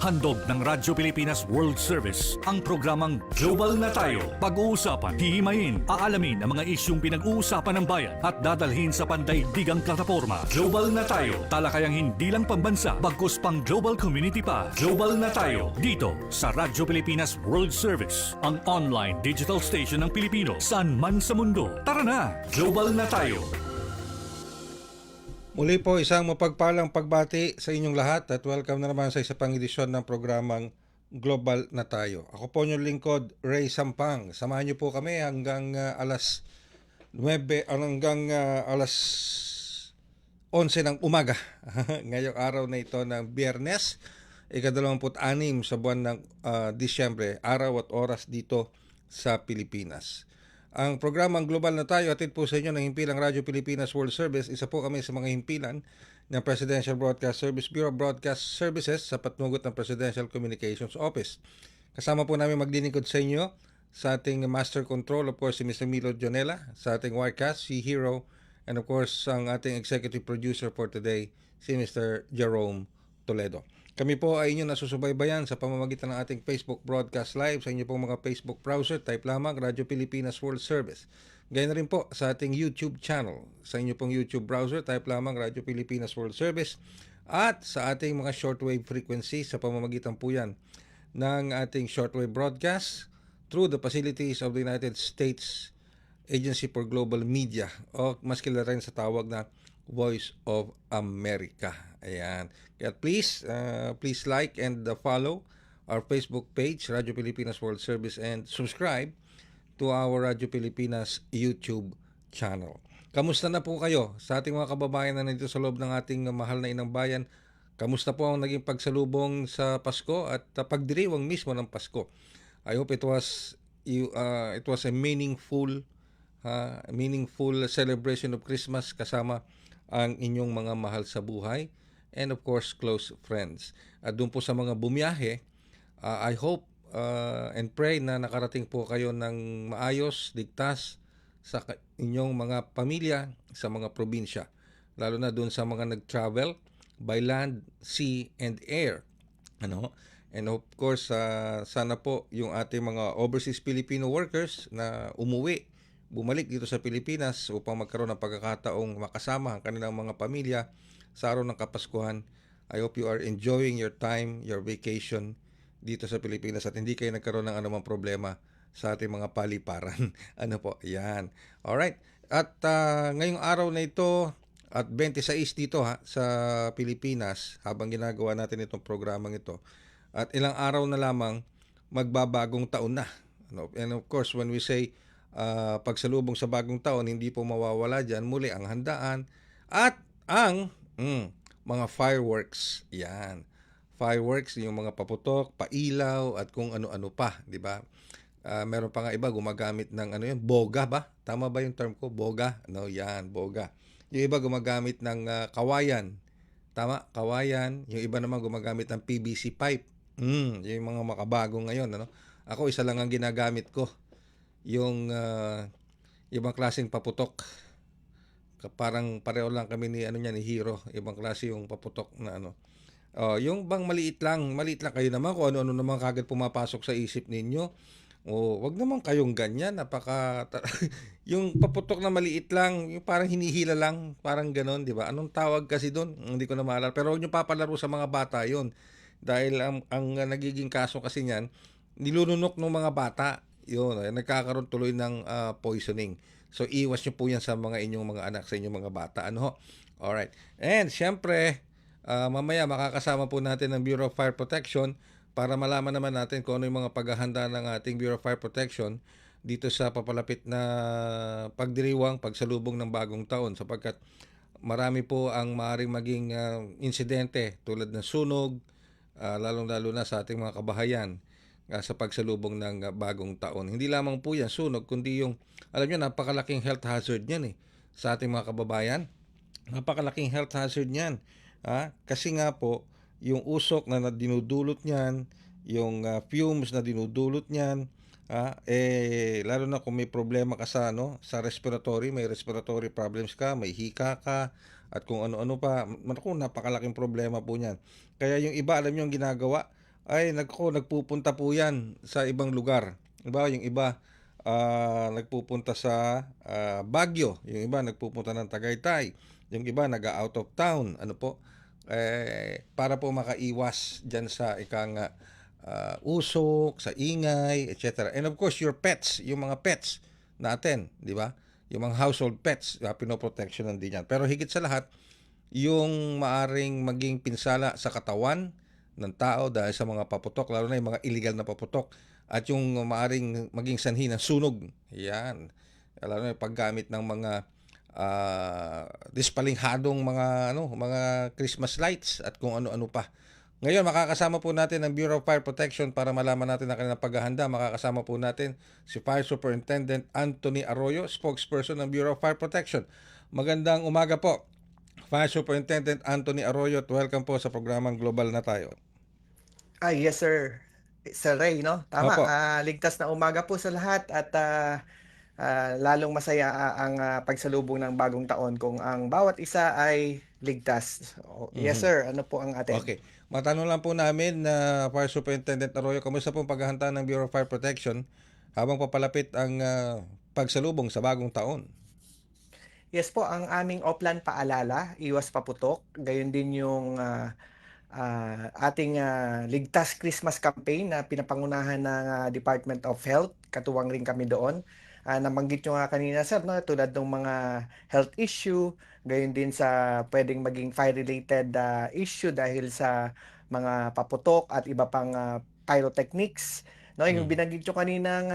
Handog ng Radyo Pilipinas World Service ang programang Global na Tayo. Pag-uusapan, hihimayin, aalamin ang mga isyung pinag-uusapan ng bayan at dadalhin sa pandaigdigang plataforma. Global na Tayo. Talakayang hindi lang pambansa, bagkus pang global community pa. Global na Tayo. Dito sa Radyo Pilipinas World Service, ang online digital station ng Pilipino saan man sa mundo. Tara na! Global na Tayo. Muli po isang mapagpalang pagbati sa inyong lahat at welcome na naman sa isa pang edisyon ng programang Global na Tayo. Ako po inyong lingkod, Ray Sampang. Samahan niyo po kami hanggang alas 9, hanggang alas 11 ng umaga. Ngayong araw na ito ng Biyernes, ika-26 sa buwan ng Disyembre, araw at oras dito sa Pilipinas. Ang programang Global na Tayo atid po sa inyo ng himpilang Radyo Pilipinas World Service. Isa po kami sa mga himpilan ng Presidential Broadcast Service Bureau of Broadcast Services sa patnugot ng Presidential Communications Office. Kasama po namin maglilingkod sa inyo sa ating Master Control, of course, si Mr. Milo Jonella, sa ating Wirecast, si Hero, and of course, ang ating Executive Producer for today, si Mr. Jerome Toledo. Kami po ay inyong nasusubaybayan sa pamamagitan ng ating Facebook Broadcast Live sa inyo pong mga Facebook browser. Type lamang Radyo Pilipinas World Service. Gayun na rin po sa ating YouTube channel. Sa inyo pong YouTube browser, type lamang Radyo Pilipinas World Service. At sa ating mga shortwave frequency sa pamamagitan po yan ng ating shortwave broadcast through the facilities of the United States Agency for Global Media o mas kilala rin sa tawag na Voice of America. Ayan. Kaya please like and follow our Facebook page, Radyo Pilipinas World Service, and subscribe to our Radyo Pilipinas YouTube channel. Kamusta na po kayo sa ating mga kababayan na nandito sa loob ng ating mahal na inang bayan? Kamusta po ang naging pagsalubong sa Pasko at pagdiriwang mismo ng Pasko? I hope it was a meaningful celebration of Christmas kasama ang inyong mga mahal sa buhay and of course close friends. At doon po sa mga bumiyahe, I hope and pray na nakarating po kayo ng maayos, ligtas sa inyong mga pamilya sa mga probinsya, lalo na doon sa mga nag-travel by land, sea and air. And of course, sana po yung ating mga overseas Filipino workers na bumalik dito sa Pilipinas upang magkaroon ng pagkakataong makasama ang kanilang mga pamilya sa araw ng Kapaskuhan. I hope you are enjoying your time, your vacation dito sa Pilipinas at hindi kayo nagkaroon ng anumang problema sa ating mga paliparan. Yan. Alright. At ngayong araw na ito at 26 dito sa Pilipinas habang ginagawa natin itong programang ito at ilang araw na lamang magbabagong taon na. And of course, when we say pagsalubong sa bagong taon, hindi po mawawala dyan muli ang handaan at ang mga fireworks. Yan. Fireworks, yung mga paputok, pailaw at kung ano-ano pa, di ba? Meron pa nga iba gumagamit ng boga ba? Tama ba yung term ko? Boga? Yan, boga. Yung iba gumagamit ng kawayan. Tama, kawayan. Yung iba naman gumagamit ng PVC pipe. Yung mga makabago ngayon, Ako isa lang ang ginagamit ko. Yung ibang klaseng paputok. Parang pareho lang kami ni Hero, ibang klase yung paputok na yung bang maliit lang kayo naman kung ano-ano naman kagad pumapasok sa isip ninyo. Wag naman kayong ganyan, yung paputok na maliit lang, yung parang hinihila lang, parang ganoon, di ba? Anong tawag kasi doon? Hindi ko na maalala. Pero huwag niyo papalaro sa mga bata 'yon. Dahil ang nagiging kaso kasi niyan, nilununok ng mga bata. Yun, nagkakaroon tuloy ng poisoning. So, iwas nyo po yan sa mga inyong mga anak, sa inyong mga bata. Alright. And, syempre, mamaya makakasama po natin ng Bureau of Fire Protection para malaman naman natin kung ano yung mga paghahanda ng ating Bureau of Fire Protection dito sa papalapit na pagdiriwang, pagsalubong ng bagong taon sapagkat marami po ang maaaring maging insidente tulad ng sunog, lalong-lalo na sa ating mga kabahayan sa pagsalubong ng bagong taon. Hindi lamang po yan sunog, kundi yung, alam nyo, napakalaking health hazard yan sa ating mga kababayan. Napakalaking health hazard yan. Kasi nga po, yung usok na dinudulot niyan, yung fumes na dinudulot niyan, lalo na kung may problema ka sa respiratory, may respiratory problems ka, may hika ka, at kung ano-ano pa, napakalaking problema po niyan. Kaya yung iba, alam nyo ang ginagawa, ay nagpupunta po yan sa ibang lugar. Diba? Yung iba nagpupunta sa Baguio, yung iba nagpupunta ng Tagaytay, yung iba nag-out of town, ano po, para po makaiwas dyan sa ikang usok, sa ingay, etc. And of course, your pets, yung mga pets natin, di ba? Yung mga household pets, pinoprotection din yan. Pero higit sa lahat, yung maaring maging pinsala sa katawan ng tao dahil sa mga paputok, lalo na yung mga illegal na paputok, at yung maaring maging sanhi ng sunog. Yan. Lalo na yung paggamit ng mga dispalinghadong mga Christmas lights at kung ano-ano pa. Ngayon, makakasama po natin ang Bureau of Fire Protection para malaman natin ang kanilang paghahanda. Makakasama po natin si Fire Superintendent Anthony Arroyo, spokesperson ng Bureau of Fire Protection. Magandang umaga po, Fire Superintendent Anthony Arroyo, at welcome po sa programang Global na Tayo. Yes sir. Sir Ray, no? Tama. Opo. Ligtas na umaga po sa lahat at lalong masaya ang pagsalubong ng bagong taon kung ang bawat isa ay ligtas. Yes sir, ano po ang atin? Okay. Matanong lang po namin na Fire Superintendent Arroyo, kamusta po ang paghahanda ng Bureau of Fire Protection habang papalapit ang pagsalubong sa bagong taon? Yes po, ang aming Oplan paalala, iwas paputok. Gayon din yung ating Ligtas Christmas campaign na pinapangunahan ng Department of Health. Katuwang rin kami doon. Nabanggit nyo nga kanina sir, no, tulad ng mga health issue, gayon din sa pwedeng maging fire-related issue dahil sa mga paputok at iba pang pyrotechnics. No, yung binanggit nyo kanina ng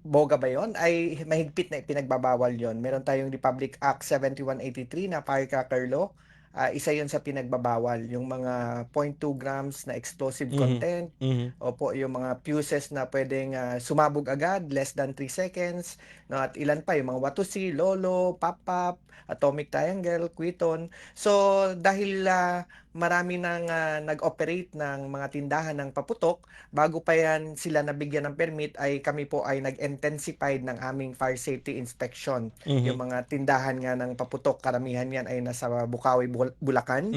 boga ba yon ay mahigpit na ipinagbabawal yon. Meron tayong Republic Act 7183 na firecracker law. Isa yon sa pinagbabawal, yung mga 0.2 grams na explosive content. Opo, yung mga fuses na pwedeng sumabog agad, less than 3 seconds. No, at ilan pa, yung mga Watusi, Lolo, Pop-Pop, Atomic Triangle, Quiton. So, dahil marami nang nag-operate ng mga tindahan ng paputok, bago pa yan sila nabigyan ng permit, ay kami po ay nag-intensified ng aming fire safety inspection. Yung mga tindahan nga ng paputok, karamihan yan ay nasa Bukawi, Bulacan.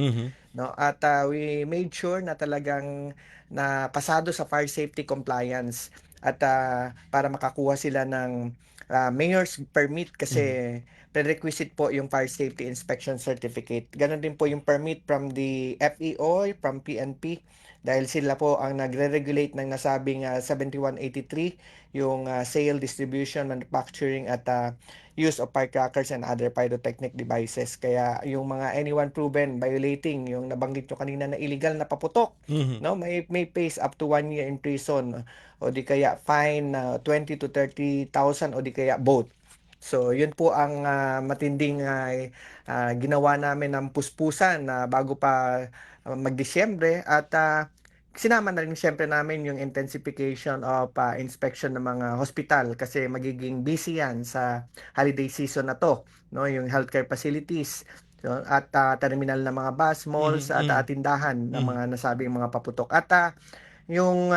No? At we made sure na talagang na pasado sa fire safety compliance at para makakuha sila ng mayor's permit kasi prerequisite po yung fire safety inspection certificate. Ganon din po yung permit from the FEO, from PNP, dahil sila po ang nagre-regulate ng nasabing 7183, yung sale, distribution, manufacturing at use of firecrackers and other pyrotechnic devices. Kaya yung mga anyone proven violating, yung nabanggit nyo kanina na illegal na paputok, no, may face up to 1 year in prison o di kaya fine 20 to 30,000 o di kaya both. So, yun po ang matinding ginawa namin ng puspusan bago pa mag-Disyembre at sinama na rin siyempre namin yung intensification of inspection ng mga hospital kasi magiging busy yan sa holiday season na to, no, yung healthcare facilities, so, at terminal ng mga bus, malls at tindahan ng mga nasabing mga paputok. At yung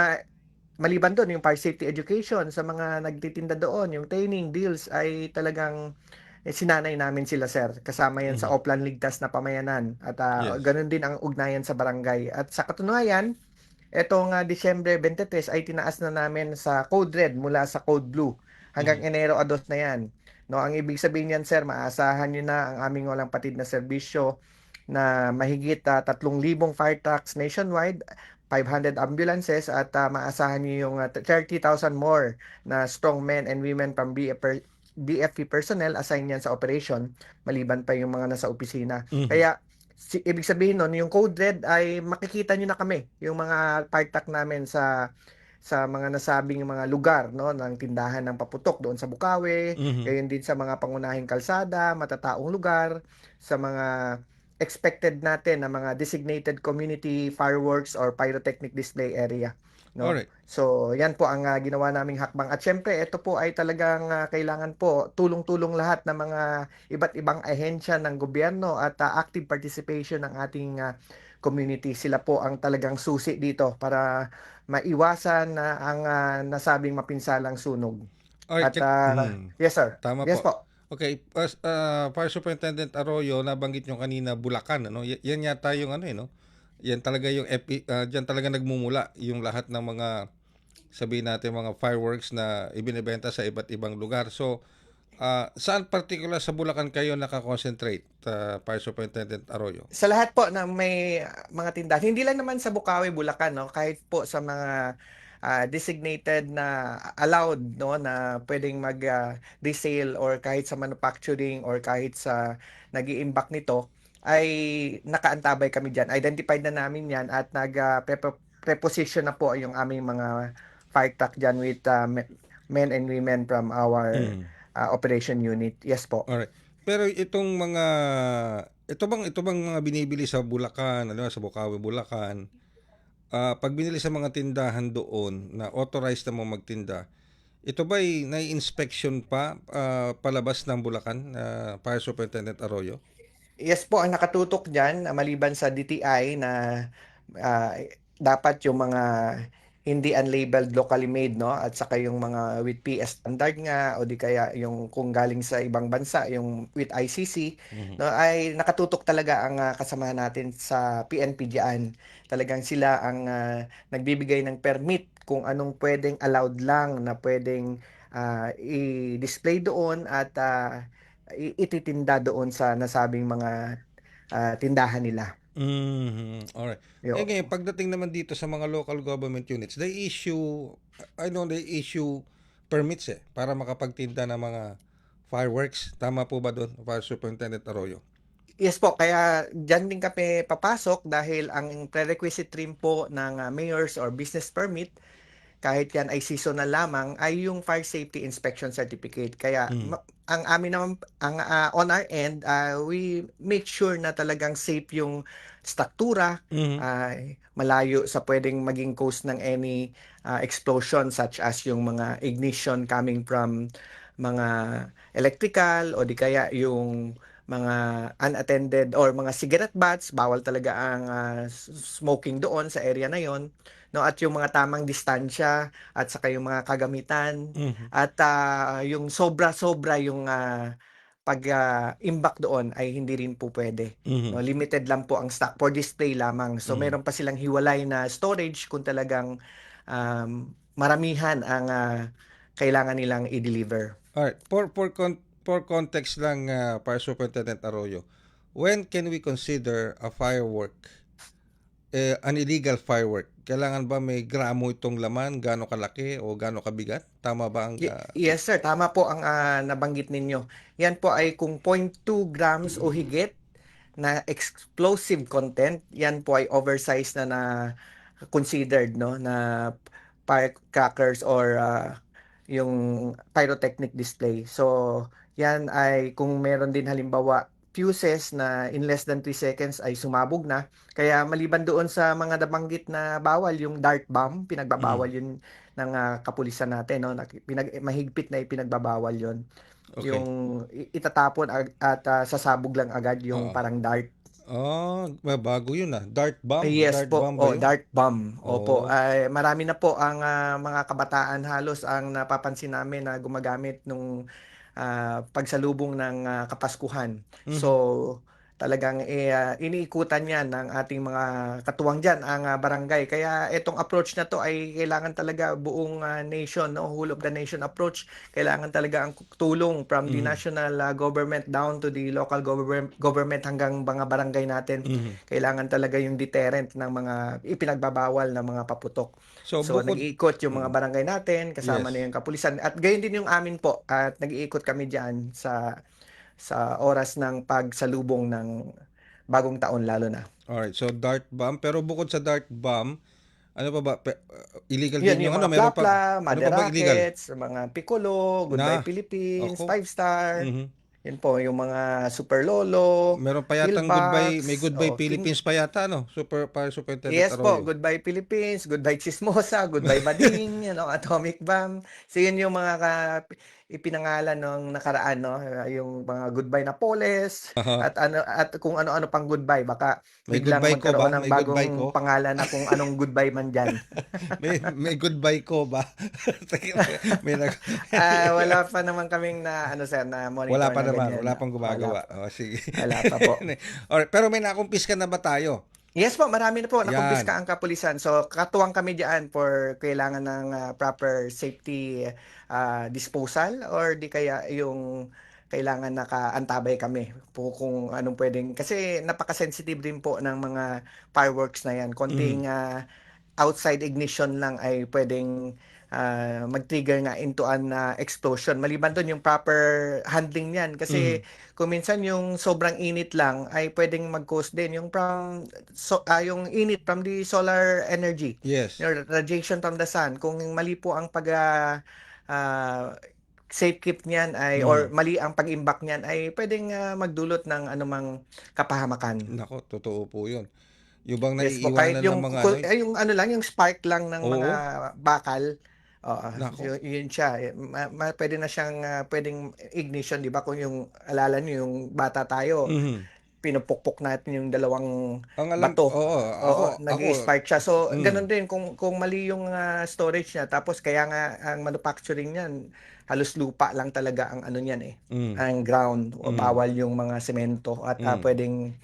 maliban doon, yung fire safety education sa mga nagtitinda doon, yung training deals ay talagang sinanay namin sila sir. Kasama yan sa Oplan Ligtas na Pamayanan. At Yes. ganun din ang ugnayan sa barangay. At sa katunayan, etong Disyembre 23 ay tinaas na namin sa Code Red mula sa Code Blue. Hanggang Enero 2 na yan. No, ang ibig sabihin yan sir, maasahan nyo na ang aming walang patid na serbisyo na mahigit 3,000 fire trucks nationwide, 500 ambulances at maasahan niyo yung 30,000 more na strong men and women from BFP personnel assigned yan sa operation, maliban pa yung mga nasa opisina. Kaya ibig sabihin nun, yung Code Red ay makikita nyo na kami, yung mga fire truck namin sa mga nasabing mga lugar, no, ng tindahan ng paputok doon sa Bukawi, gayon din sa mga pangunahing kalsada, matataong lugar, sa mga expected natin na mga designated community fireworks or pyrotechnic display area, no? Alright. So, yan po ang ginawa naming hakbang. At syempre, ito po ay talagang kailangan po tulong-tulong lahat ng mga iba't ibang ahensya ng gobyerno at active participation ng ating community. Sila po ang talagang susi dito para maiwasan ang nasabing mapinsalang sunog. Alright, At yes sir. tama Yes po. po. Okay, Fire Superintendent Arroyo, nabanggit nyo kanina Bulacan, ano? Yan yata yung ano, no? Yan talaga yung diyan talaga nagmumula yung lahat ng mga, sabihin natin, mga fireworks na ibinebenta sa iba't ibang lugar. So, saan particular sa Bulacan kayo nakakonsentrate, Fire Superintendent Arroyo? Sa lahat po ng may mga tindahan, hindi lang naman sa Bukawi, Bulacan, no, kahit po sa mga designated na allowed, no, na pwedeng mag resale or kahit sa manufacturing or kahit sa nag-iimbak nito, ay nakaantabay kami diyan. Identified na namin 'yan at preposition na po yung aming mga fire truck diyan with men and women from our Mm. operation unit. Yes po. Alright. Pero ito bang mga binibili sa Bulacan, ano, sa Bukawi, Bulacan, pag binili sa mga tindahan doon na authorized na mo magtinda, ito ba'y nai-inspection pa, palabas ng Bulacan, Fire Superintendent Arroyo? Yes po, ang nakatutok diyan, maliban sa DTI na dapat yung mga hindi unlabeled locally made, no, at saka yung mga with PS standard nga o di kaya yung kung galing sa ibang bansa yung with ICC, Mhm. no, ay nakatutok talaga ang kasamahan natin sa PNP diyan. Talagang sila ang nagbibigay ng permit kung anong pwedeng allowed lang na pwedeng i-display doon at ititinda doon sa nasabing mga tindahan nila. Mhm, alright. Eh, Yo. ngayon pagdating naman dito sa mga local government units, they issue permits, para makapagtinda ng mga fireworks. Tama po ba dun, Fire Superintendent Arroyo? Yes po, kaya diyan din kami papasok dahil ang prerequisite rin po ng mayor's or business permit, kahit yan ay seasonal lamang, ay yung fire safety inspection certificate. Kaya Mhm, ang amin naman, on our end, we make sure na talagang safe yung struktura, mhm, malayo sa pwedeng maging cause ng any explosion such as yung mga ignition coming from mga electrical o di kaya yung mga unattended or mga cigarette butts, bawal talaga ang smoking doon sa area na yon, no, at yung mga tamang distansya at saka yung mga kagamitan mhm, at yung sobra-sobra yung imbak doon ay hindi rin po pwede, no, mhm, limited lang po ang stock for display lamang. So mhm. meron pa silang hiwalay na storage kung talagang maramihan ang kailangan nilang i-deliver. Alright, for context lang, Fire Superintendent Arroyo, when can we consider a firework, an illegal firework? Kailangan ba may gramo itong laman, gaano kalaki o gaano kabigat? Tama ba ang, Yes sir, tama po ang nabanggit ninyo. Yan po ay kung 0.2 grams o higit na explosive content, yan po ay oversized na considered, no, na firecrackers or yung pyrotechnic display. So, yan ay kung meron din halimbawa fuses na in less than 3 seconds ay sumabog na. Kaya maliban doon sa mga nabanggit na bawal, yung dart bomb, pinagbabawal mm, yun ng kapulisan natin, no? Mahigpit na ipinagbabawal yun. Yung okay, itatapon at sasabog lang agad yung oo. parang dart. Bago yun, Yes dart po, bomb ba oh, yun? dart bomb. Opo, Oo, ay marami na po ang mga kabataan halos ang napapansin namin na gumagamit nung pagsalubong ng Kapaskuhan. So, mhm, talagang iniikutan yan ng ating mga katuwang dyan, ang barangay. Kaya itong approach na to ay kailangan talaga buong nation, no? Whole of the nation approach. Kailangan talaga ang tulong from the mhm, national government down to the local government hanggang mga barangay natin. mhm. Kailangan talaga yung deterrent ng mga ipinagbabawal na mga paputok. So So bukod nag-iikot yung mga mm, barangay natin, kasama na yes. yung kapulisan. At gayon din yung amin po. At nag-iikot kami diyan sa oras ng pagsalubong ng bagong taon lalo na. Alright, so dart bomb, pero bukod sa dart bomb, ano pa ba, illegal Yun, din yung yung ano, mga meron pang plapla, ano mother pa bang illegal? rockets, mga piccolo, Goodbye Na, Philippines, ako, Five Star. mhm. Yun po, yung mga Super Lolo, Meron pa yatang may Pillbox, Goodbye o King. Philippines pa yata, no? Fire Superintendent Yes po, Arroyo. Goodbye Philippines, Goodbye Chismosa, Goodbye Bading, Atomic Bomb. So yun yung mga ipinangalan nung nakaraan, no, yung mga Goodbye Napoles Aha. at ano at kung ano-ano pang goodbye, baka May biglang goodbye ko ba? magkaroon ng May goodbye bagong ko? pangalan na kung anong goodbye man diyan. May goodbye ko ba? may nag Wala pa naman kaming na ano sir na Wala monitor pa na naman, ganyan. wala pang Wala gumagawa. pa. Oh, sige. Wala pa po. Alright, pero may nakumpiska na ba tayo? Yes po, marami na po nakumpis Yan. ang kapulisan. So, katuwang kami diyan for kailangan ng proper safety disposal or di kaya yung kailangan nakaantabay kami po kung anong pwedeng kasi napaka-sensitive din po ng mga fireworks na yan. Mhm. Konting outside ignition lang ay pwedeng mag-trigger nga into an explosion. Maliban doon yung proper handling niyan kasi Mhm. kung minsan yung sobrang init lang ay pwedeng mag-cause din yung yung init from the solar energy, Yes. yung radiation from the sun. Kung mali po ang ah, safe keep niyan ay or Mhm. mali ang pag-imbak niyan ay pwedeng magdulot ng anumang kapahamakan. Naku, totoo po 'yun. Yung bang Yes po, kahit naiiwanan ng mga ano, yung ano lang, yung spark lang ng mga oo, bakal, oo, naku. yun siya, puwede na siyang, puwedeng ignition, 'di ba, kung yung alala niyo yung bata tayo, Mhm. pinupukpok natin yung dalawang Ang alam bato, oo, oo, ako nag-i-spark siya. So, hmm, gano'n din kung mali yung storage niya tapos kaya nga ang manufacturing niyan halos lupa lang talaga ang ano niyan, hmm, ang ground o hmm, bawal yung mga semento at hmm, puwedeng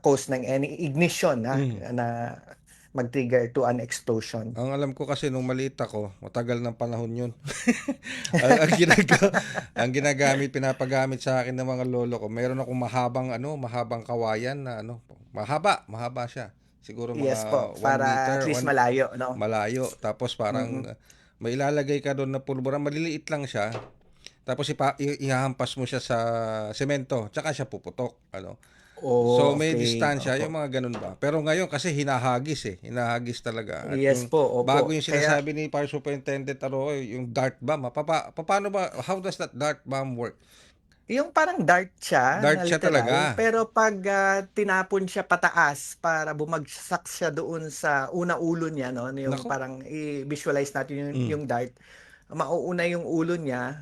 cause ng any ignition hmm. na mag-trigger to an explosion. Ang alam ko kasi nung maliit ako, matagal ng panahon 'yun. Ang ang ginagamit, pinapagamit sa akin ng mga lolo ko, meron akong mahabang ano, mahabang kawayan na ano, mahaba siya. Siguro Yes mga po, 1 meter, para at least 1 malayo 'no? malayo. Tapos parang Mm. may ilalagay ka do'n na pulbura, maliliit lang siya. Tapos ihahampas mo siya sa semento, tsaka siya puputok, ano. So, Oh, may okey, distansya, opo. yung mga gano'n ba. Pero ngayon kasi hinahagis, hinahagis talaga at Yes yung po, opo. bago yung Kaya sinasabi ni Fire Superintendent Arroyo, yung dart bomb, papaano ba, how does that dart bomb work? yung parang dart siya Dart na siya talaga. literal, pero 'pag tinapon siya pataas para bumagsak siya doon sa ulo niya 'no, yung Naku, parang i-visualize natin hmm, yung dart, mauuna yung ulo niya,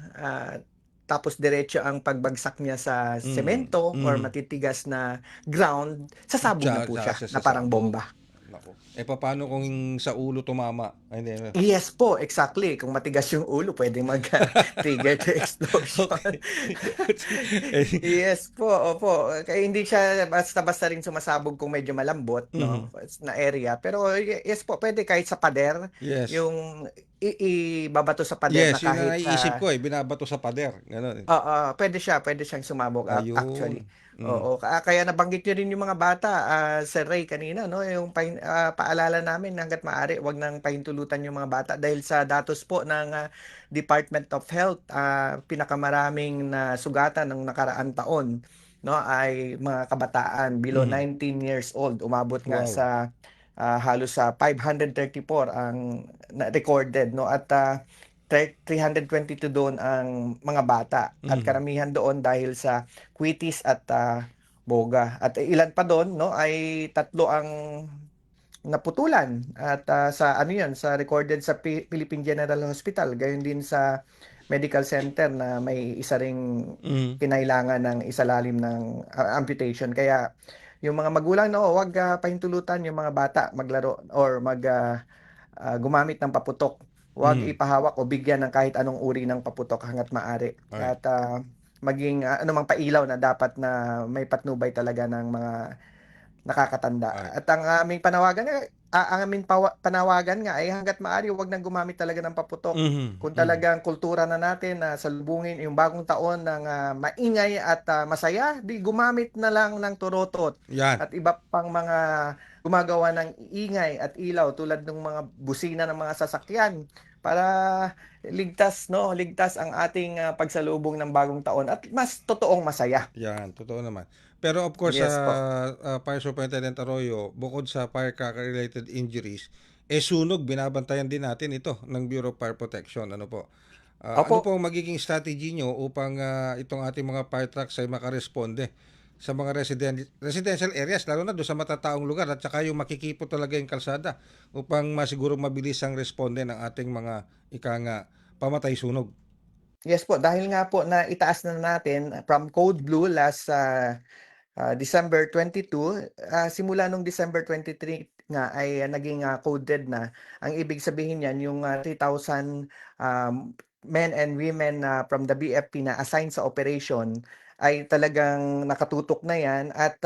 tapos diretso ang pagbagsak niya sa semento or mhm. matitigas na ground, sasabog na po Tsaka siya siya na parang sasabog. bomba. Naku, papaano kung sa ulo tumama? Ay hindi, Yes po, exactly. Kung matigas yung ulo puwedeng trigger to explosion. okey. Eh, Yes po, opo. Kaya hindi siya basta-basta rin sumasabog kung medyo malambot 'no, mhm, na area. Pero yes po, puwede kahit sa pader, yes. yung ibabato sa pader na Yes, yun ang kahit naiisip ko, binabato sa pader, gano'n, eh. oo, puwede siyang sumabog actually. Ayun, Oo, kaya nabanggit niyo rin yung mga bata, Sir Ray kanina 'no, yung paalala namin na hangga't maaari 'wag nang pahintulutan yung mga bata dahil sa datos po ng Department of Health, pinakamaraming nasugatan ng nakaraang taon 'no, ay mga kabataan below mhm. 19 years old. Umabot nga Wow, sa, halos sa 534 ang na-recorded 'no at 322 doon ang mga bata at mhm, karamihan doon dahil sa Kwitis at Boga. At ilan pa doon 'no, ay tatlo ang naputulan at sa ano 'yun, sa recorded sa Philippine General Hospital, gayon din sa medical center na may isa ring mhm, kinailangan ng isalalim ng amputation. Kaya yung mga magulang 'no, huwag pahintulutan yung mga bata maglaro or gumamit ng paputok. Huwag mhm, ipahawak o bigyan ng kahit anong uri ng paputok hangga't maaari alright, at maging anumang pailaw na dapat na may patnubay talaga ng mga nakakatanda. alright, At ang aming panawagan nga ay hangga't maaari huwag nang gumamit talaga ng paputok. mhm, Kung mhm. talagang kultura na natin na salubungin yung bagong taon ng maingay at masaya, 'di gumamit na lang ng turotot Yan, at iba pang mga gumagawa ng ingay at ilaw tulad ng mga busina ng mga sasakyan para ligtas 'no, ligtas ang ating pagsalubong ng bagong taon at mas totoong masaya. yan, totoo naman. Pero of course, Yes po. Fire Superintendent Arroyo, bukod sa firecracker-related injuries, sunog, binabantayan din natin ito ng Bureau of Fire Protection, ano po? Ano Opo. po ang magiging strategy niyo upang, itong ating mga fire trucks ay makaresponde sa mga residential areas, lalo na do'n sa matataong lugar at saka yung makikipot talaga yung kalsada upang masigurong mabilis ang responde ng ating mga, ika nga, pamatay sunog? Yes po, dahil nga po na itaas na natin from Code Blue last December 22, simula nung December 23 nga ay naging coded na. Ang ibig sabihin niyan yung 3,000 men and women na from the BFP na assigned sa operation ay talagang nakatutok na 'yan at,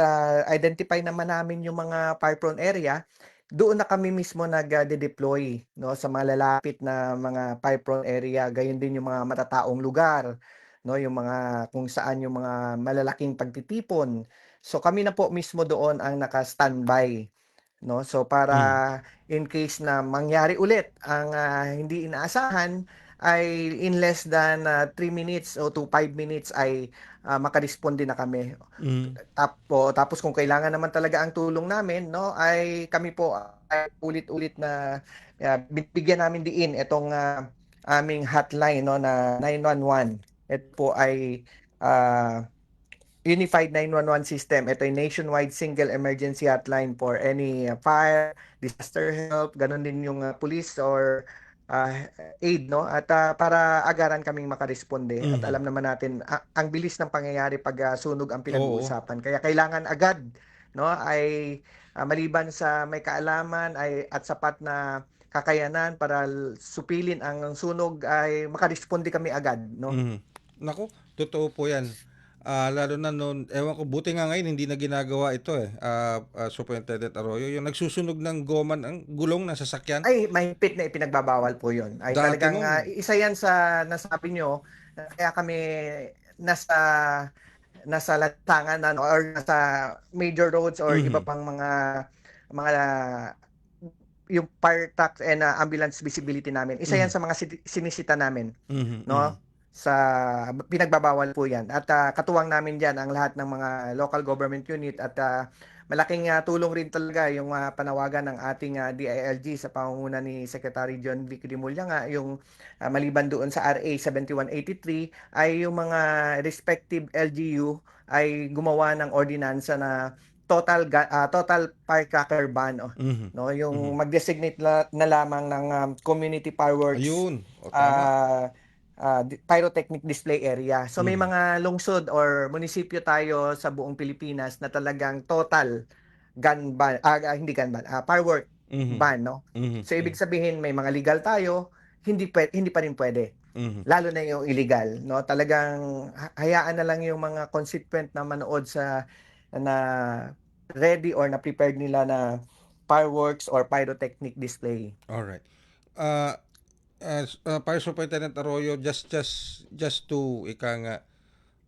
identify naman namin yung mga fire-prone area, doon na kami mismo nagde-deploy 'no, sa mga lalapit na mga fire-prone area, gayon din yung mga matataong lugar 'no, yung mga kung saan yung mga malalaking pagtitipon. So, kami na po mismo doon ang naka-standby 'no. So, para Mhm. in case na mangyari ulit ang, hindi inaasahan ay in less than, 3 minutes o to 5 minutes ay, makaresponde na kami. Mhm. Tapos kung kailangan naman talaga ang tulong namin 'no, ay kami po ay ulit-ulit na, binibigyan namin diin itong, aming hotline 'no na 911. Ito po ay, ah Unified 911 system. Ito ay nationwide single emergency hotline for any fire, disaster help, gano'n din yung police or ah, aid 'no at para agaran kaming makaresponde at Mhm. alam naman natin ang bilis ng pangyayari 'pag sunog ang Oo. pinag-uusapan. Kaya kailangan agad 'no ay maliban sa may kaalaman ay at sapat na kakayanan para supilin ang sunog ay makaresponde kami agad 'no. Mhm. Naku, totoo po 'yan. Lalo na no'n ewan ko buti nga ngayon hindi na ginagawa ito, Superintendent Arroyo, yung nagsusunog ng goma ng gulong ng sasakyan. Ay, mahigpit na ipinagbabawal po 'yun. Ay Dati talagang, no'n isa 'yan sa nasabi niyo na kaya kami nasa nasa lansangan na or nasa major roads or iba mhm, pang mga yung fire trucks and, ambulance visibility namin. Isa 'yan mhm, sa mga sinisita namin. mhm, 'No, mhm, sa pinagbabawal po 'yan at, katuwang namin diyan ang lahat ng mga local government unit at, malaking, tulong rin talaga yung, panawagan ng ating, DILG sa pangunguna ni Secretary John Vic Rimulya nga yung, maliban doon sa RA 7183 ay yung mga respective LGU ay gumawa ng ordinansa na total firecracker ban, mhm, 'no, yung mhm. mag-designate na lamang ng, community fireworks Ayun, o tama. ah, pyrotechnic display area. So may Mhm, mga lungsod or munisipyo tayo sa buong Pilipinas na talagang total gun ban, hindi gun ban, firework mhm, ban 'no. mhm, So ibig mhm, sabihin may mga legal tayo, hindi pa rin puwede. mhm. Lalo na yung illegal 'no, talagang hayaan na lang yung mga consequent na manood sa na ready or na prepared nila na fireworks or pyrotechnic display. Alright. Ah, Fire Superintendent Arroyo, just to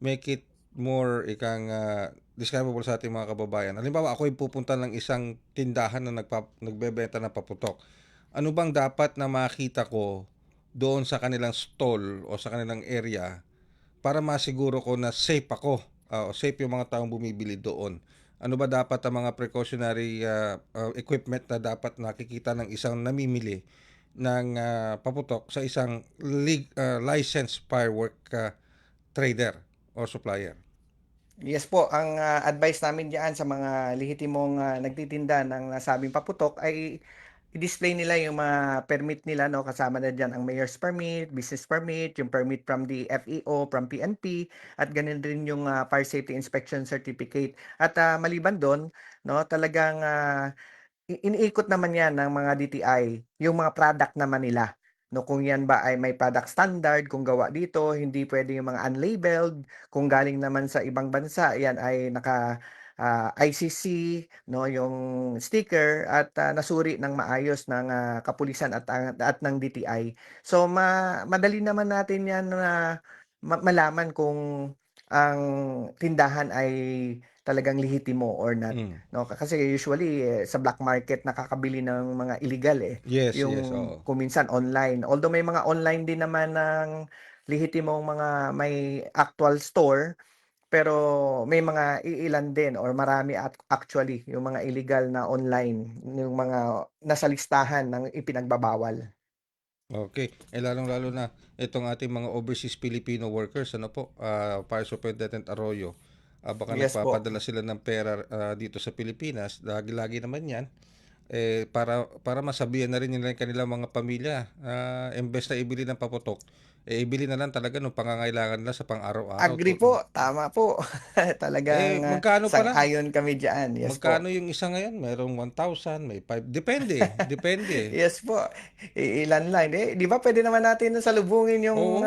make it more describable sa ating mga kababayan. Halimbawa, ako'y pupunta ng isang tindahan na nagbebenta ng paputok. Ano bang dapat na makita ko doon sa kanilang stall o sa kanilang area para masiguro ko na safe ako, o safe yung mga taong bumibili doon? Ano ba dapat ang mga precautionary equipment na dapat nakikita ng isang namimili ng paputok sa isang licensed firework trader o supplier? Yes po, ang, advice namin diyan sa mga lehitimong, nagtitinda ng nasabing paputok ay i-display nila yung mga permit nila 'no, kasama na diyan ang mayor's permit, business permit, yung permit from the FEO, from PNP at gano'n din yung, fire safety inspection certificate. At, maliban dun 'no, talagang, iniikot naman 'yan ng mga DTI, yung mga product naman nila, 'no, kung 'yan ba ay may product standard, kung gawa dito, hindi puwede yung mga unlabeled, kung galing naman sa ibang bansa, 'yan ay naka, ICC, 'no, yung sticker at, nasuri ng maayos ng, kapulisan at ng DTI. So madali naman natin 'yan na malaman kung ang tindahan ay talagang lehitimo or not. Hmm. 'No, kasi usually, sa black market nakakabili ng mga illegal, Yes, yes, yung oo. kung minsan online. Although may mga online din naman ng lehitimong mga may actual store, pero may mga iilan din or marami at actually yung mga illegal na online, yung mga nasa listahan ng ipinagbabawal. Okay. Lalong-lalo na itong ating mga overseas Filipino workers, ano po, Fire Superintendent Arroyo, baka Yes po. nagpapadala sila ng pera dito sa Pilipinas, lagi-lagi naman 'yan, para masabihan na rin nila yung kanilang mga pamilya, imbes na ibili ng paputok, ibili na lang talaga nung pangangailangan nila sa pang-araw-araw. Agree po, tama po. Talagang, Magkano pala? sang-ayon kami diyan, yes Magkano po. yung isa ngayon? Merong 1,000, may 5, depende, depende. Yes po, ilan lang, 'di ba puwede naman natin salubungin yung, Oo.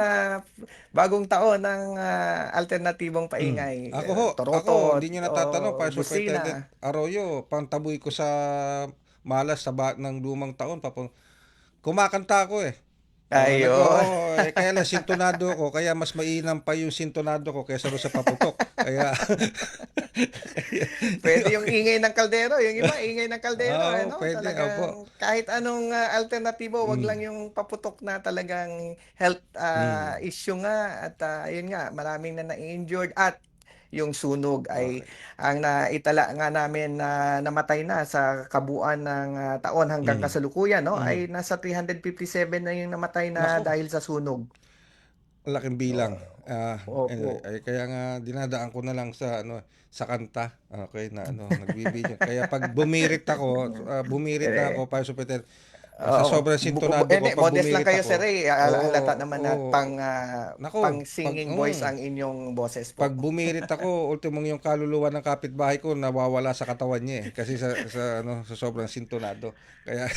bagong taon ng, alternatibong paingay, Ako torotot hindi niyo natatanong, o Fire Superintendent busina. Arroyo, pangtaboy ko sa malas ng lumang taon, kumakanta ako eh. Ayun. Kaya lang sintonado ko, kaya mas mainam pa yung sintonado ko kaysa ro sa paputok. Kaya, Puwede yung okay. ingay ng kaldero, yung iba ingay ng kaldero, Oo, ano, pwede, opo. talagang kahit anong, alternatibo, 'wag lang Mm, yung paputok na talagang health, mm, issue nga at, yun nga maraming na na-injured at yung sunog ay okay. ang naitala nga namin na namatay na sa kabuuan ng, taon hanggang Mm, kasalukuyan 'no, mm. ay nasa 357 na yung namatay na Naku, dahil sa sunog. laking bilang. Oo, Anyway, opo. kaya nga dinadaan ko na lang sa sa kanta. Okay, na nagbibideo. Kaya pag bumirit na ako, Eh, Fire Superintendent, sa oo, sobrang sintonado ko, hindi pag modest lang bumirit kayo Sir ako, Ray, halata oo, naman na oo, pang naku, singing voice ang inyong boses pag po. bumirit ako, ultimong yung kaluluwa ng kapitbahay ko nawawala sa katawan niya eh. Kasi sa sobrang sintonado. Kaya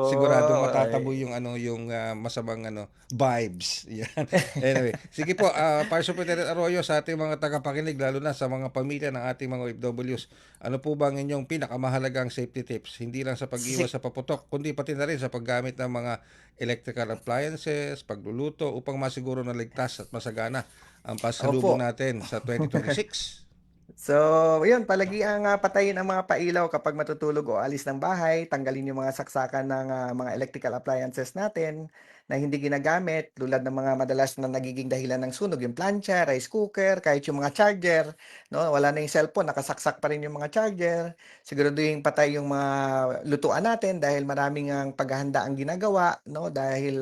siguradong Oh, matataboy ay. yung yung masamang vibes. Yan. Anyway, sige po, Fire Superintendent Arroyo, sa ating mga tagapakinig, lalo na sa mga pamilya ng ating mga OFWs, ano po ba ang inyong pinakamahalagang safety tips? Hindi lang sa pag-iwas Si sa paputok, kundi pati na rin sa paggamit ng mga electrical appliances, pagluluto, upang masiguro na ligtas at masagana ang pasalubong Opo. natin sa 2026. So, yun palagiang, patayin ang mga pailaw kapag matutulog o alis ng bahay, tanggalin yung mga saksakan ng, mga electrical appliances natin na hindi ginagamit tulad ng mga madalas na nagiging dahilan ng sunog, yung plancha, rice cooker, kahit yung mga charger, 'no, wala na yung cellphone, nakasaksak pa rin yung mga charger. Siguraduhing patay yung mga lutuan natin dahil maraming ang paghahanda ang ginagawa, 'no, dahil,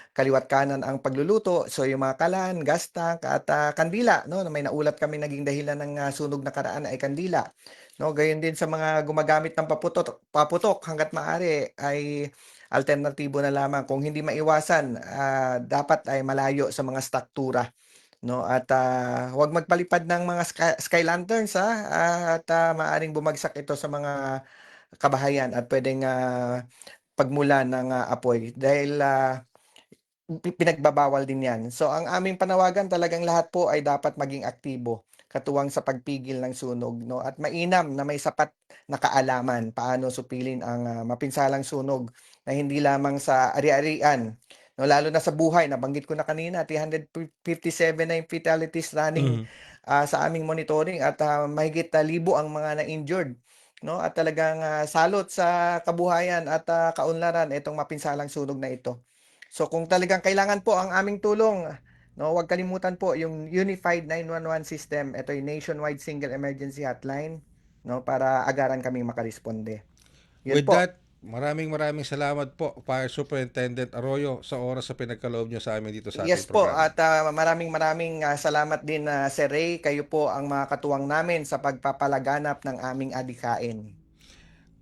kaliwa't kanan ang pagluluto. So yung mga kalan, gas tank at, kandila 'no, na may naulat kami naging dahilan ng, sunog nakaraan ay kandila 'no. Gayon din sa mga gumagamit ng paputok hangga't maaari ay alternatibo na lamang kung hindi maiwasan, dapat ay malayo sa mga struktura 'no at, huwag magpalipad ng mga sky lanterns, at, maaaring bumagsak ito sa mga kabahayan at puwedeng, pagmulan ng, apoy dahil, pinagbabawal din 'yan. So, ang aming panawagan talagang lahat po ay dapat maging aktibo, katuwang sa pagpigil ng sunog 'no, at mainam na may sapat na kaalaman paano supilin ang, mapinsalang sunog na hindi lamang sa ari-arian 'no, lalo na sa buhay. Nabanggit ko na kanina 357 na yung fatalities running, Mhm. sa aming monitoring at, mahigit, 1,000 ang mga na-injured 'no, at talagang, salot sa kabuhayan at, kaunlaran itong mapinsalang sunog na ito. So kung talagang kailangan po ang aming tulong, 'no, huwag kalimutan po yung Unified 911 system. Ito yung nationwide single emergency hotline, 'no, para agaran kaming makaresponde. 'Yun With po. that, maraming maraming salamat po, Fire Superintendent Arroyo, sa oras sa pinagkaloob nyo sa amin dito sa ating Yes po programa. at, maraming maraming, salamat din, Sir Ray. Kayo po ang mga katuwang namin sa pagpapalaganap ng aming adhikain.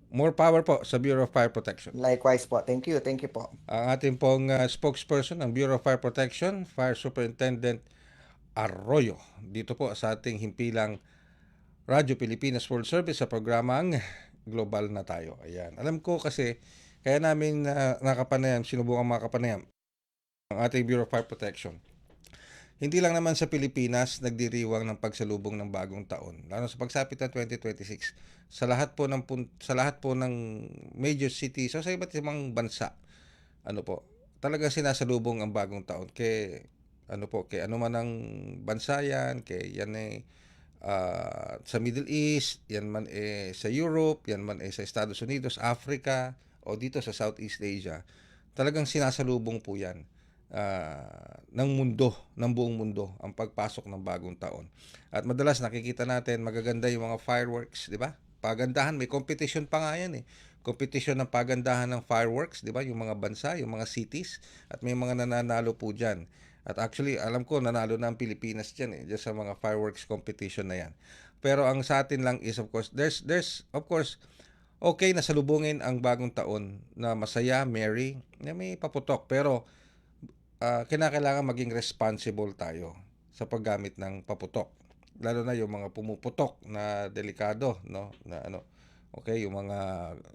More power po sa Bureau of Fire Protection. Likewise po. Thank you po. Ang ating pong spokesperson ng Bureau of Fire Protection, Fire Superintendent Arroyo. Dito po sa ating himpilang Radyo Pilipinas World Service sa programang Global na Tayo. Ayan. Alam ko kasi, kaya namin nakapanayam, sinubukan makapanayam ang ating Bureau of Fire Protection. Hindi lang naman sa Pilipinas nagdiriwang ng pagsalubong ng bagong taon, lalo sa pagsapit ng 2026. Sa lahat po ng major cities o sa iba't ibang bansa, ano po, talagang sinasalubong ang bagong taon kay ano man ang bansa yan, kay yan sa Middle East, yan man sa Europe, yan man sa Estados Unidos, Africa, o dito sa Southeast Asia. Talagang sinasalubong po yan ng mundo, ng buong mundo, ang pagpasok ng bagong taon. At madalas nakikita natin magaganda yung mga fireworks, di ba? Pagandahan, may competition pa nga yan eh. Competition ng pagandahan ng fireworks, di ba? Yung mga bansa, yung mga cities, at may mga nananalo po dyan. At actually, alam ko, nanalo na ang Pilipinas dyan eh, dyan sa mga fireworks competition na yan. Pero ang sa atin lang is, of course, there's of course, okay na salubungin ang bagong taon na masaya, merry, na may paputok. Pero kinakailangan maging responsible tayo sa paggamit ng paputok. Lalo na yung mga pumuputok na delikado, no? Na ano, okay, yung mga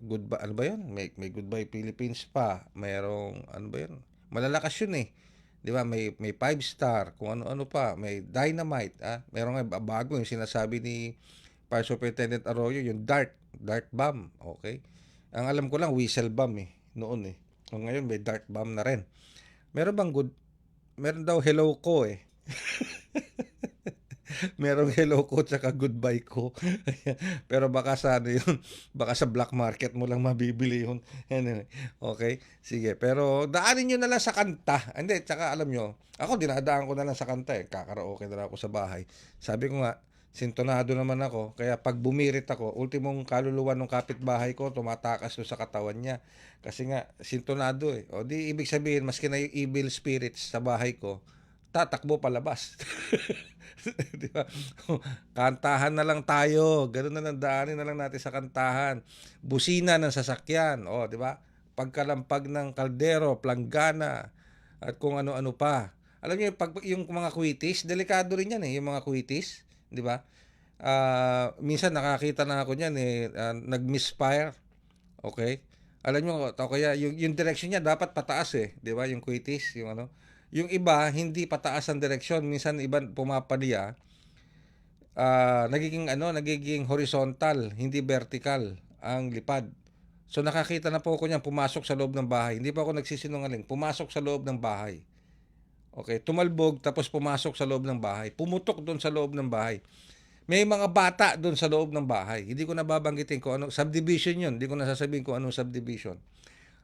goodbye, ano ba yun? May Goodbye Philippines pa. Mayroong, ano ba yun? Malalakas yun eh. Di ba? May 5-star, kung ano-ano pa. May dynamite, Meron nga bago yung sinasabi ni Fire Superintendent Arroyo, yung dart bomb, okay? Ang alam ko lang, whistle bomb eh, noon eh. Ngayon may dart bomb na rin. Meron bang meron daw hello ko eh. Merong hello ko tsaka goodbye ko. Pero baka sa ano yun, baka sa black market mo lang mabibili yun. Anyway, okay, sige. Pero daanin nyo na lang sa kanta. Hindi, tsaka alam nyo, ako dinadaan ko na lang sa kanta eh. Kakaraoke na lang ako sa bahay. Sabi ko nga, sintonado naman ako. Kaya pag bumirit ako, ultimong kaluluwa ng kapitbahay ko, tumatakas doon sa katawan niya. Kasi nga, sintonado eh. O di ibig sabihin, maski na yung evil spirits sa bahay ko, tatakbo palabas. Di ba? Kantahan na lang tayo. Ganun na lang, daanin na lang natin sa kantahan. Busina ng sasakyan. O, di ba? Pagkalampag ng kaldero, planggana, at kung ano-ano pa. Alam niyo, yung mga kwitis, delikado rin yan eh, yung mga kwitis. Di ba? Minsan nakakita na ako niyan eh, nag-misfire. Okay? Alam niyo, kaya yung direction niya dapat pataas eh. Di ba? Yung kwitis, yung ano. Yung iba, hindi pataas ang direksyon. Minsan iba pumapalya, nagiging horizontal, hindi vertical ang lipad. So nakakita na po ako niyan, pumasok sa loob ng bahay. Hindi pa ako nagsisinungaling, pumasok sa loob ng bahay. Okay, tumalbog tapos pumasok sa loob ng bahay. Pumutok doon sa loob ng bahay. May mga bata doon sa loob ng bahay. Hindi ko na babanggitin kung ano, subdivision yun. Hindi ko na sasabihin kung anong subdivision.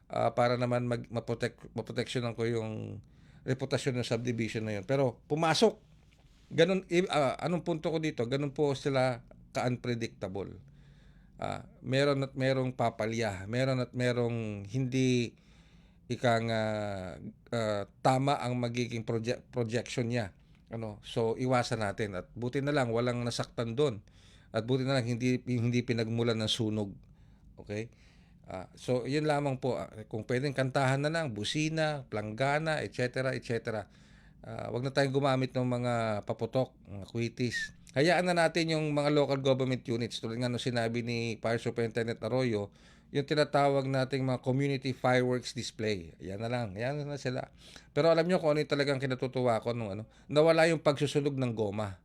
Para naman maproteksyonan ko yung reputasyon ng subdivision na yun. Pero pumasok. Ganun, anong punto ko dito? Ganun po sila ka-unpredictable. Meron at merong papalya. Meron at merong hindi tama ang magiging projection niya. So iwasan natin at buti na lang walang nasaktan doon. At buti na lang hindi pinagmulan ng sunog. Okay? So yun lamang po, kung pwedeng kantahan na lang, busina, planggana, etc. etc. Wag na tayong gumamit ng mga paputok, mga kwitis. Hayaan na natin yung mga local government units tulad nga nung sinabi ni Fire Superintendent Arroyo, yung tinatawag nating mga community fireworks display. Yan na lang, yan na sila. Pero alam nyo kung ano yung talagang kinatutuwa ko nung nawala yung pagsusunog ng goma.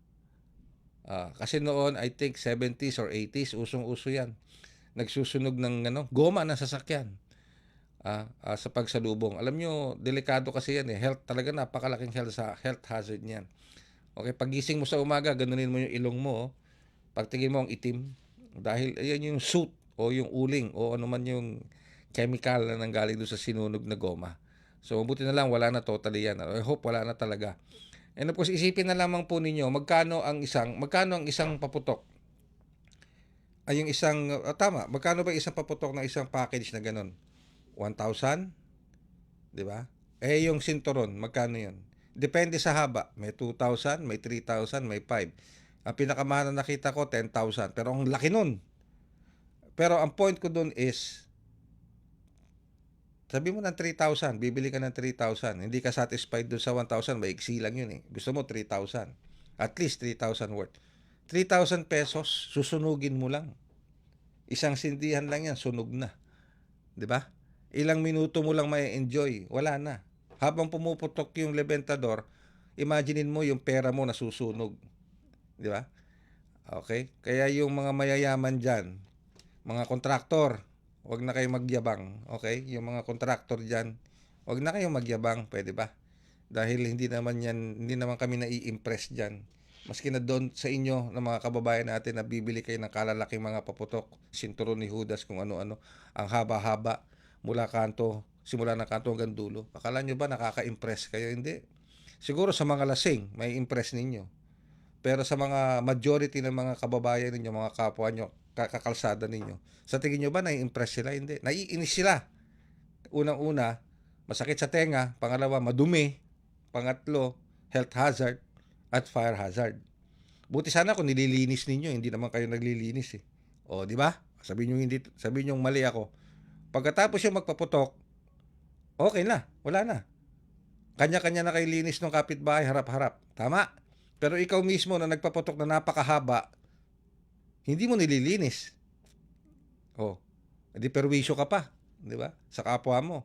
Kasi noon, I think 70s or 80s, usong-uso yan. Nagsusunog ng goma ng sasakyan sa pagsalubong. Alam nyo, delikado kasi yan eh. Health, talaga napakalaking health hazard niyan. Okay, pagising mo sa umaga, ganunin mo yung ilong mo. Pagtingin mo ang itim. Dahil ayan yung soot o yung uling o ano man yung chemical na nanggaling doon sa sinunog na goma. So, buti na lang wala na totally yan. I hope wala na talaga. And of course, isipin na lamang po ninyo, magkano ang isang paputok? Ay yung isang, magkano ba isang paputok ng isang package na ganun? 1,000? Di ba? Yung sinturon, magkano yun? Depende sa haba. May 2,000, may 3,000, may 5. Ang pinakamahal na nakita ko, 10,000. Pero ang laki nun. Pero ang point ko dun is, sabi mo ng 3,000, bibili ka ng 3,000. Hindi ka satisfied dun sa 1,000, maiksi lang yun eh. Gusto mo 3,000. At least 3,000 worth. 3,000 pesos, susunugin mo lang. Isang sindihan lang yan, sunog na. 'Di ba? Ilang minuto mo lang may enjoy, wala na. Habang pumuputok yung lebentador, imaginein mo yung pera mo nasusunog. 'Di ba? Okay? Kaya yung mga mayayaman diyan, mga kontraktor, wag na kayong magyabang, okay? Yung mga kontraktor diyan, wag na kayong magyabang, pwede ba? Dahil hindi naman kami nai-impress diyan. Maski na doon sa inyo ng mga kababayan natin na bibili kayo ng kalalaking mga paputok, sinturon ni Judas, kung ano-ano, ang haba-haba, simula ng kanto hanggang dulo. Akala nyo ba nakaka-impress kayo? Hindi. Siguro sa mga lasing, may impress ninyo. Pero sa mga majority ng mga kababayan ninyo, mga kapwa nyo, kakalsada ninyo, sa tingin nyo ba nai-impress sila? Hindi. Naiinis sila. Unang-una, masakit sa tenga. Pangalawa, madumi. Pangatlo, health hazard at fire hazard. Buti sana kung nililinis ninyo, hindi naman kayo naglilinis eh. O, di ba? Sabihin nyo mali ako. Pagkatapos yung magpaputok, okay na, wala na. Kanya-kanya na kayo linis ng kapitbahay, harap-harap. Tama? Pero ikaw mismo na nagpaputok na napakahaba, hindi mo nililinis. Oh, edi perwisyo ka pa, di ba? Sa kapwa mo.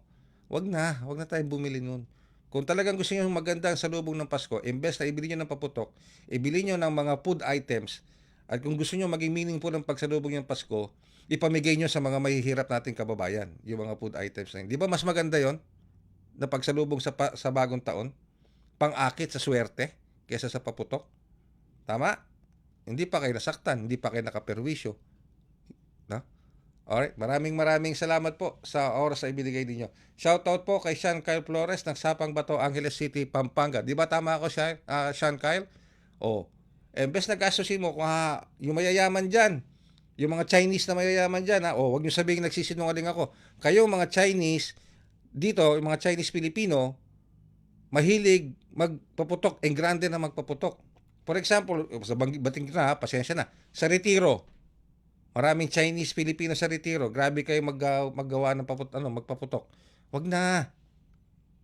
Wag na tayong bumili nun. Kung talagang gusto niyo maganda ang salubong ng Pasko, imbes na ibili niyo ng paputok, ibili niyo ng mga food items, at kung gusto niyo maging meaningful ang pagsalubong ng Pasko, ipamigay niyo sa mga mahihirap nating kababayan, yung mga food items na yun. Di ba mas maganda yon na pagsalubong sa bagong taon? Pang-akit sa swerte kaysa sa paputok. Tama? Hindi pa kayo nasaktan, hindi pa kayo nakaperwisyo. No? Alright, maraming salamat po sa oras na ibinigay ninyo. Shoutout po kay Sean Kyle Flores ng Sapang Bato, Angeles City, Pampanga. Di ba tama ako, Sean Kyle? Oh, imbes na gastusin mo kung yung mayayaman dyan, yung mga Chinese na mayayaman dyan, wag nyo sabihin nagsisinungaling ako. Kayo mga Chinese, dito, yung mga Chinese Filipino, mahilig magpaputok, en grande na magpaputok. For example, sa bating na, pasensya na, sa Retiro, maraming Chinese Filipino sa Retiro. Grabe kayo maggawa ng magpaputok. Wag na.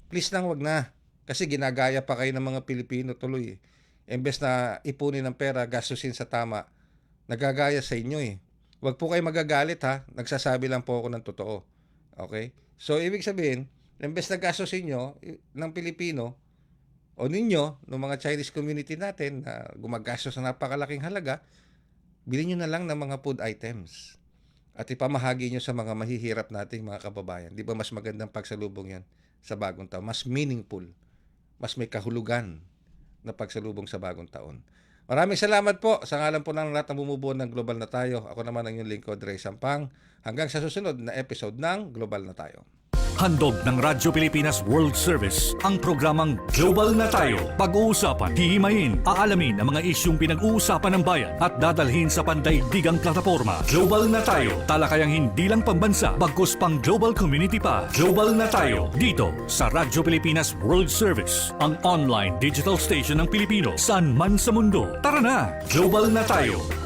Please lang, wag na. Kasi ginagaya pa kayo ng mga Pilipino tuloy. Imbes na ipunin ng pera, gastusin sa tama, nagagaya sa inyo eh. Wag po kayo magagalit ha. Nagsasabi lang po ako ng totoo. Okay? So, ibig sabihin, imbes na gastusin nyo ng Pilipino o ninyo, ng mga Chinese community natin na gumagastos na napakalaking halaga, bilhin nyo na lang ng mga food items at ipamahagi nyo sa mga mahihirap nating mga kababayan. Di ba mas magandang pagsalubong yan sa bagong taon? Mas meaningful, mas may kahulugan na pagsalubong sa bagong taon. Maraming salamat po sa ngalan po ng lahat ng bumubuo ng Global na Tayo. Ako naman ang inyong lingkod, Ray Sampang. Hanggang sa susunod na episode ng Global na Tayo. Handog ng Radyo Pilipinas World Service ang programang Global na Tayo. Pag-uusapan, hihimayin, aalamin ang mga isyung pinag-uusapan ng bayan at dadalhin sa pandaigdigang plataforma. Global na Tayo, talakayang hindi lang pambansa, bagkus pang global community pa. Global na Tayo, dito sa Radyo Pilipinas World Service, ang online digital station ng Pilipino saan man sa mundo. Tara na, Global na Tayo.